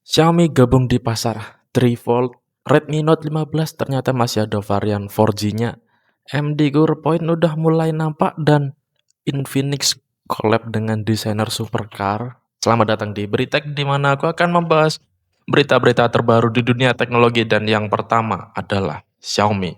Xiaomi gabung di pasar 3 Volt, Redmi Note 15 ternyata masih ada varian 4G-nya, MD Core Point udah mulai nampak dan Infinix collab dengan desainer supercar. Selamat datang di Britek di mana aku akan membahas berita-berita terbaru di dunia teknologi dan yang pertama adalah Xiaomi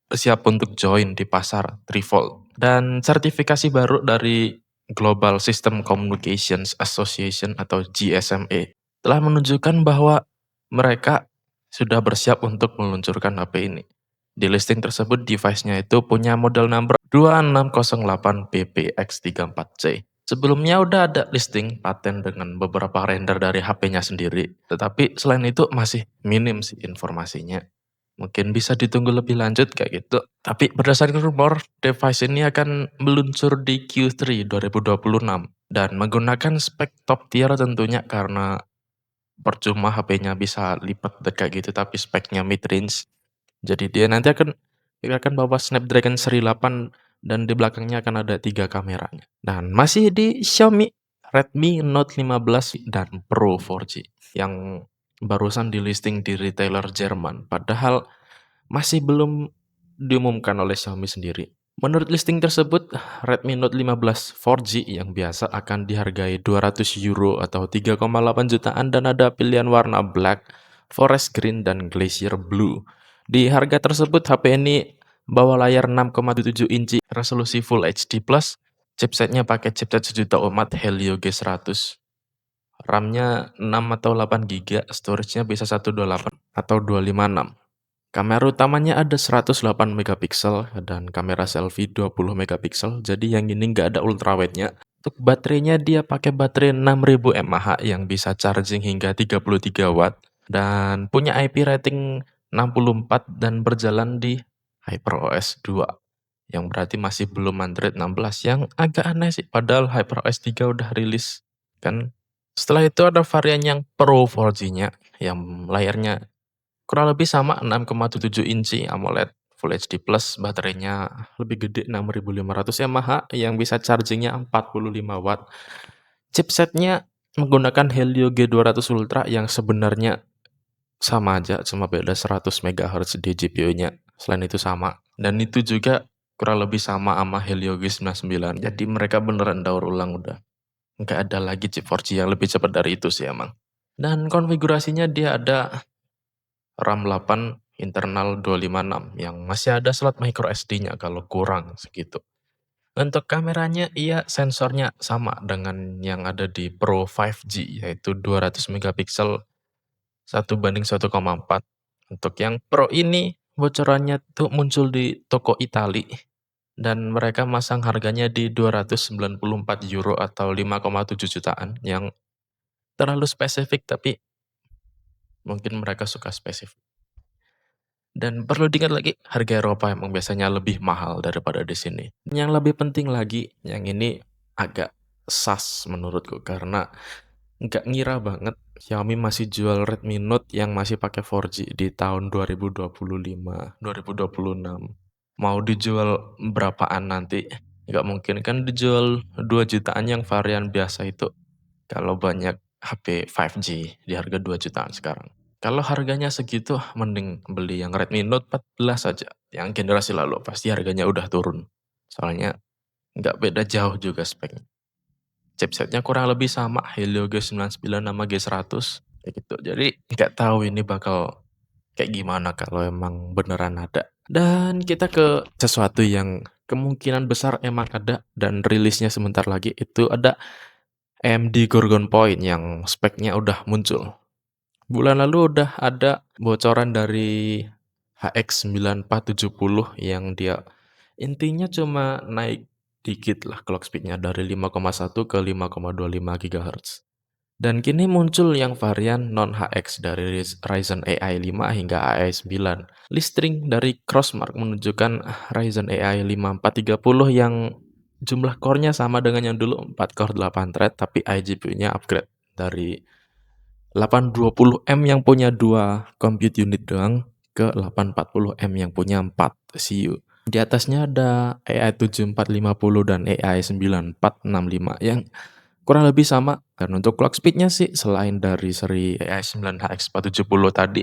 siap untuk join di pasar 3 Volt dan sertifikasi baru dari Global System Communications Association atau GSMA telah menunjukkan bahwa mereka sudah bersiap untuk meluncurkan HP ini. Di listing tersebut device-nya itu punya model number 2608 BPX34C. Sebelumnya udah ada listing paten dengan beberapa render dari HP-nya sendiri, tetapi selain itu masih minim sih informasinya. Mungkin bisa ditunggu lebih lanjut kayak gitu. Tapi berdasarkan rumor, device ini akan meluncur di Q3 2026 dan menggunakan spek top tier tentunya karena percuma HP-nya bisa lipat kayak gitu tapi speknya mid range. Jadi dia nanti akan bawa Snapdragon seri 8 dan di belakangnya akan ada 3 kameranya. Dan masih di Xiaomi Redmi Note 15 dan Pro 4G yang barusan di listing di retailer Jerman. Padahal masih belum diumumkan oleh Xiaomi sendiri. Menurut listing tersebut, Redmi Note 15 4G yang biasa akan dihargai €200 atau 3,8 jutaan dan ada pilihan warna black, forest green, dan glacier blue. Di harga tersebut, HP ini bawa layar 6,7 inci, resolusi Full HD+, chipsetnya pakai chipset sejuta umat Helio G100. RAM-nya 6 atau 8 GB, storage-nya bisa 128 atau 256. Kamera utamanya ada 108 megapiksel dan kamera selfie 20 megapiksel. Jadi yang ini nggak ada ultrawide-nya. Untuk baterainya dia pakai baterai 6000 mAh yang bisa charging hingga 33 watt dan punya IP rating 64 dan berjalan di HyperOS 2 yang berarti masih belum Android 16 yang agak aneh sih padahal HyperOS 3 udah rilis kan. Setelah itu ada varian yang Pro 4G-nya yang layarnya kurang lebih sama 6,7 inci AMOLED Full HD+, baterainya lebih gede 6500 mAh yang bisa chargingnya 45 watt. Chipsetnya menggunakan Helio G200 Ultra yang sebenarnya sama aja, cuma beda 100 MHz di GPU-nya. Selain itu sama. Dan itu juga kurang lebih sama Helio G99. Jadi mereka beneran daur ulang udah. Nggak ada lagi chip 4G yang lebih cepat dari itu sih emang. Dan konfigurasinya dia ada RAM 8, internal 256 yang masih ada slot micro SD-nya kalau kurang segitu. Untuk kameranya iya sensornya sama dengan yang ada di Pro 5G yaitu 200 megapiksel 1:1,4. Untuk yang Pro ini bocorannya tuh muncul di toko Itali dan mereka masang harganya di €294 atau 5,7 jutaan yang terlalu spesifik tapi mungkin mereka suka spesifik. Dan perlu diingat lagi, harga Eropa emang biasanya lebih mahal daripada di sini. Yang lebih penting lagi, yang ini agak sus menurutku karena nggak ngira banget Xiaomi masih jual Redmi Note yang masih pakai 4G di tahun 2025, 2026. Mau dijual berapaan nanti? Nggak mungkin kan dijual 2 jutaan yang varian biasa itu. Kalau banyak HP 5G di harga 2 jutaan sekarang. Kalau harganya segitu, mending beli yang Redmi Note 14 saja. Yang generasi lalu pasti harganya udah turun. Soalnya nggak beda jauh juga speknya. Chipsetnya kurang lebih sama, Helio G99 sama G100 kayak gitu. Jadi nggak tahu ini bakal kayak gimana kalau emang beneran ada. Dan kita ke sesuatu yang kemungkinan besar emang ada dan rilisnya sebentar lagi itu ada AMD Gorgon Point yang speknya udah muncul. Bulan lalu udah ada bocoran dari HX 9470 yang dia intinya cuma naik dikit lah clock speed-nya dari 5,1 ke 5,25 GHz. Dan kini muncul yang varian non-HX dari Ryzen AI 5 hingga AI 9. Listing dari Crossmark menunjukkan Ryzen AI 5430 yang jumlah core-nya sama dengan yang dulu 4 core 8 thread tapi iGPU-nya upgrade dari 820M yang punya 2 compute unit doang ke 840M yang punya 4 CPU. Di atasnya ada AI 7450 dan AI 9465 yang kurang lebih sama. Dan untuk clock speed-nya sih selain dari seri AI 9HX470 tadi,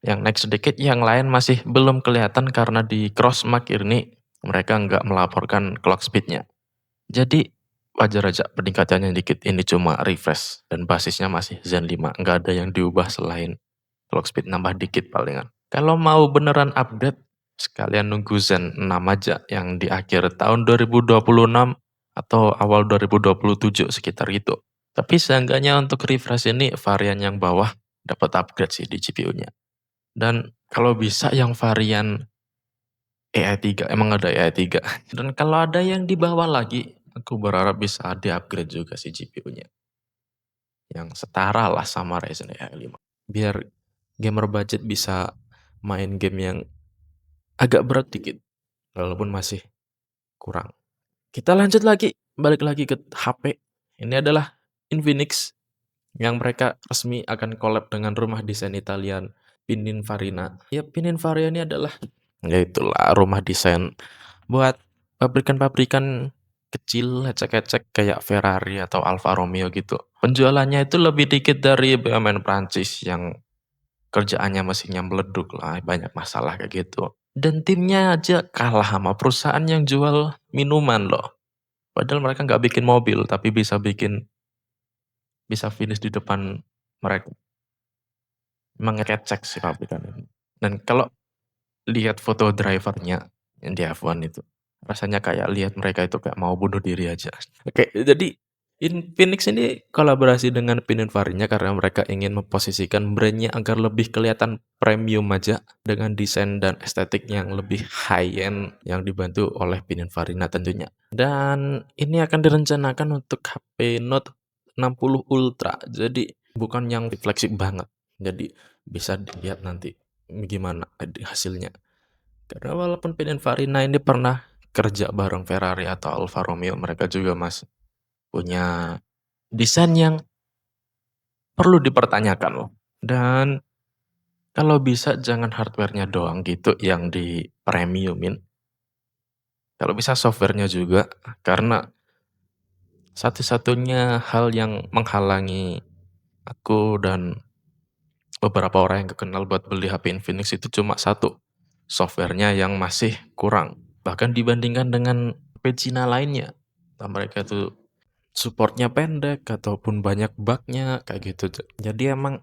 yang naik sedikit, yang lain masih belum kelihatan karena di Crossmark ini mereka nggak melaporkan clock speed-nya. Jadi wajar aja peningkatannya dikit, ini cuma refresh dan basisnya masih Zen 5, nggak ada yang diubah selain clock speed nambah dikit palingan. Kalau mau beneran upgrade, sekalian nunggu Zen 6 aja yang di akhir tahun 2026 atau awal 2027 sekitar itu. Tapi seenggaknya untuk refresh ini varian yang bawah dapat upgrade sih di GPU-nya. Dan kalau bisa yang varian AI 3, emang ada AI 3. Dan kalau ada yang di bawah lagi, aku berharap bisa di-upgrade juga sih GPU-nya. Yang setara lah sama Ryzen AI 5. Biar gamer budget bisa main game yang agak berat dikit, walaupun masih kurang. Kita lanjut lagi, balik lagi ke HP. Ini adalah Infinix yang mereka resmi akan collab dengan rumah desain Italian Pininfarina. Ya, Pininfarina ini adalah ya itulah rumah desain buat pabrikan-pabrikan kecil, ecek-ecek kayak Ferrari atau Alfa Romeo gitu. Penjualannya itu lebih dikit dari BUMN Prancis yang kerjaannya mesinnya meleduk lah, banyak masalah kayak gitu. Dan timnya aja kalah sama perusahaan yang jual minuman loh. Padahal mereka nggak bikin mobil, tapi bisa finish di depan mereka. Emang ngecek sih pabrikan ini. Dan kalau lihat foto drivernya yang di F1 itu, rasanya kayak lihat mereka itu kayak mau bunuh diri aja. Oke, jadi Infinix ini kolaborasi dengan Pininfarina karena mereka ingin memposisikan brand-nya agar lebih kelihatan premium aja dengan desain dan estetik yang lebih high-end yang dibantu oleh Pininfarina tentunya. Dan ini akan direncanakan untuk HP Note 60 Ultra, jadi bukan yang flagship banget. Jadi bisa dilihat nanti gimana hasilnya. Karena walaupun Pininfarina ini pernah kerja bareng Ferrari atau Alfa Romeo, mereka juga masih punya desain yang perlu dipertanyakan loh. Dan kalau bisa jangan hardware-nya doang gitu yang di premiumin. Kalau bisa software-nya juga, karena satu-satunya hal yang menghalangi aku dan beberapa orang yang kekenal buat beli HP Infinix itu cuma satu, software-nya yang masih kurang. Bahkan dibandingkan dengan HP Cina lainnya. Mereka tuh support-nya pendek ataupun banyak bug-nya kayak gitu. Jadi emang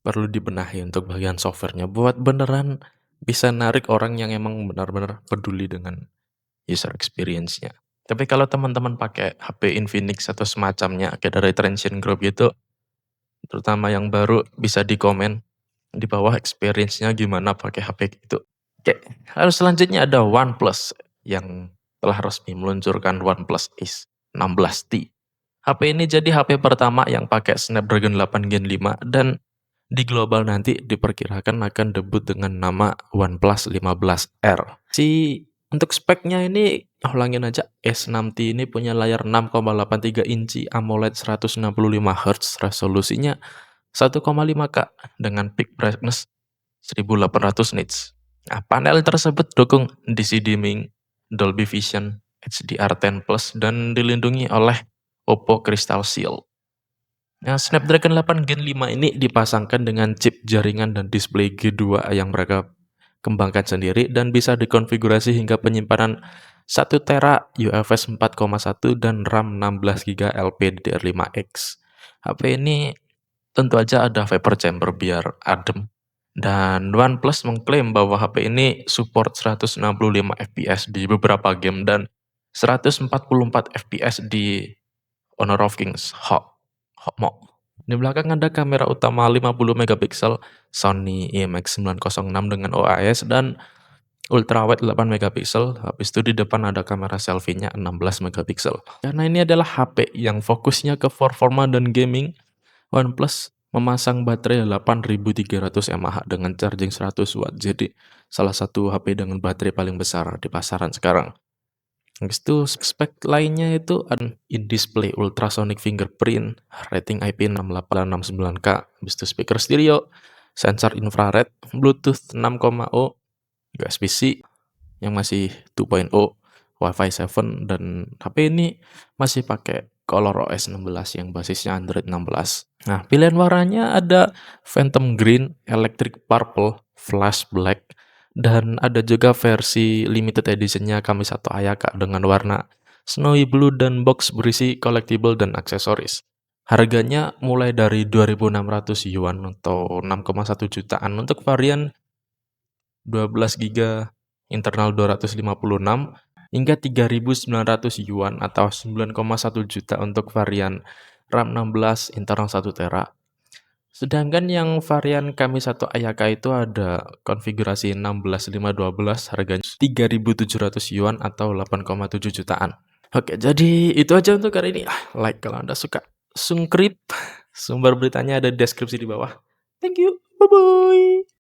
perlu dibenahi untuk bagian software-nya buat beneran bisa narik orang yang emang benar-benar peduli dengan user experience-nya. Tapi kalau teman-teman pakai HP Infinix atau semacamnya kayak dari Transsion Group gitu, terutama yang baru bisa di-komen di bawah experience-nya gimana pakai HP gitu. Oke, lalu selanjutnya ada OnePlus yang telah resmi meluncurkan OnePlus Ace 16T. HP ini jadi HP pertama yang pakai Snapdragon 8 Gen 5 dan di global nanti diperkirakan akan debut dengan nama OnePlus 15R. Untuk speknya ini, ulangin aja, S6T ini punya layar 6,83 inci AMOLED 165 Hz, resolusinya 1,5K dengan peak brightness 1800 nits. Nah, panel tersebut dukung DC dimming, Dolby Vision, HDR10+, dan dilindungi oleh Oppo Crystal Shield. Nah, Snapdragon 8 Gen 5 ini dipasangkan dengan chip jaringan dan display G2 yang mereka kembangkan sendiri dan bisa dikonfigurasi hingga penyimpanan 1 tera UFS 4,1 dan RAM 16 GB LPDDR5X. HP ini tentu aja ada vapor chamber biar adem. Dan OnePlus mengklaim bahwa HP ini support 165 fps di beberapa game dan 144 fps di Honor of Kings Hokmo. Di belakang ada kamera utama 50 megapiksel Sony IMX906 dengan OIS dan ultrawide 8 megapiksel. Habis itu di depan ada kamera selfie-nya 16 megapiksel. Karena ini adalah HP yang fokusnya ke performa dan gaming, OnePlus memasang baterai 8300 mAh dengan charging 100 watt. Jadi salah satu HP dengan baterai paling besar di pasaran sekarang. Habis itu spek lainnya itu ada in-display ultrasonic fingerprint, rating IP6869K, habis itu speaker stereo, sensor infrared, Bluetooth 6,0, USB-C yang masih 2.0, Wi-Fi 7, dan HP ini masih pakai ColorOS 16 yang basisnya Android 16. Nah, pilihan warnanya ada Phantom Green, Electric Purple, Flash Black, dan ada juga versi limited edition-nya Kamisato Ayaka dengan warna Snowy Blue dan box berisi collectible dan aksesoris. Harganya mulai dari 2.600 yuan atau 6,1 jutaan untuk varian 12 GB internal 256 hingga 3.900 yuan atau 9,1 juta untuk varian RAM 16 internal 1 tera. Sedangkan yang varian Kamisato Ayaka itu ada konfigurasi 16.512 harganya 3.700 yuan atau 8,7 jutaan. Oke, jadi itu aja untuk hari ini. Like kalau Anda suka. Sungkrip. Sumber beritanya ada di deskripsi di bawah. Thank you. Bye bye.